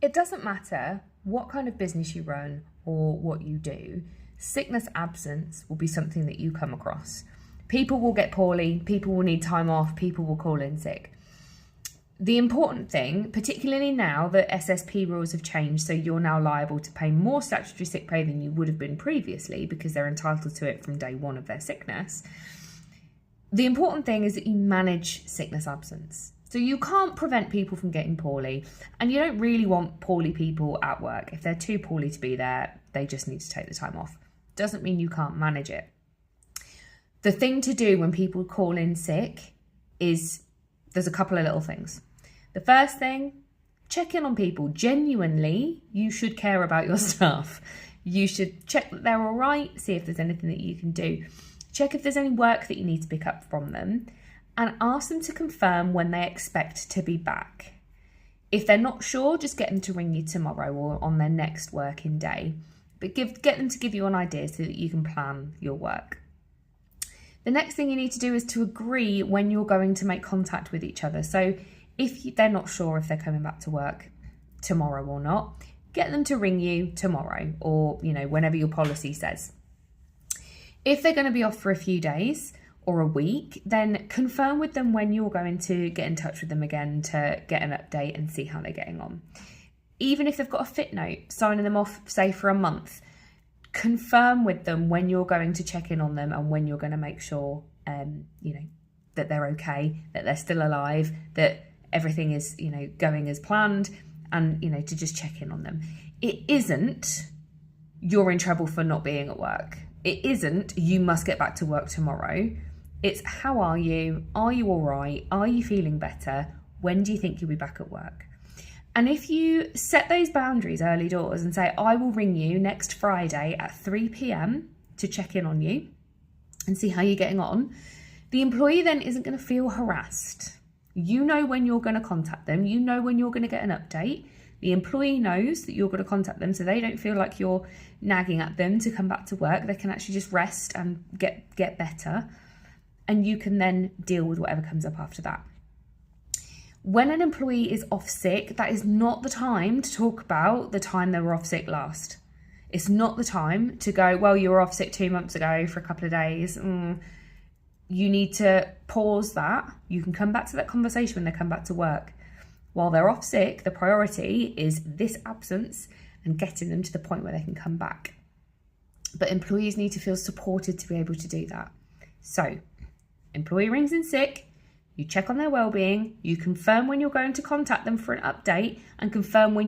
It doesn't matter what kind of business you run or what you do, sickness absence will be something that you come across. People will get poorly, people will need time off, people will call in sick. The important thing, particularly now that SSP rules have changed, so you're now liable to pay more statutory sick pay than you would have been previously because they're entitled to it from day one of their sickness. The important thing is that you manage sickness absence. So you can't prevent people from getting poorly, and you don't really want poorly people at work. If they're too poorly to be there, they just need to take the time off. Doesn't mean you can't manage it. The thing to do when people call in sick is, there's a couple of little things. The first thing, check in on people. Genuinely, you should care about your staff. You should check that they're all right, see if there's anything that you can do. Check if there's any work that you need to pick up from them, and ask them to confirm when they expect to be back. If they're not sure, just get them to ring you tomorrow or on their next working day. But get them to give you an idea so that you can plan your work. The next thing you need to do is to agree when you're going to make contact with each other. So if they're not sure if they're coming back to work tomorrow or not, get them to ring you tomorrow or, whenever your policy says. If they're going to be off for a few days or a week, then confirm with them when you're going to get in touch with them again to get an update and see how they're getting on. Even if they've got a fit note, signing them off, say, for a month, confirm with them when you're going to check in on them and when you're going to make sure, that they're okay, that they're still alive, that everything is, going as planned, and, to just check in on them. It isn't you're in trouble for not being at work. It isn't you must get back to work tomorrow. It's how are you? Are you all right? Are you feeling better? When do you think you'll be back at work? And if you set those boundaries early doors and say, I will ring you next Friday at 3 p.m. to check in on you and see how you're getting on, the employee then isn't going to feel harassed. You know when you're going to contact them. You know when you're going to get an update. The employee knows that you're going to contact them, so they don't feel like you're nagging at them to come back to work. They can actually just rest and get better. And you can then deal with whatever comes up after that. When an employee is off sick, that is not the time to talk about the time they were off sick last. It's not the time to go, well, you were off sick 2 months ago for a couple of days. You need to pause that. You can come back to that conversation when they come back to work. While they're off sick, the priority is this absence and getting them to the point where they can come back. But employees need to feel supported to be able to do that. So, employee rings in sick, you check on their well-being, you confirm when you're going to contact them for an update, and confirm when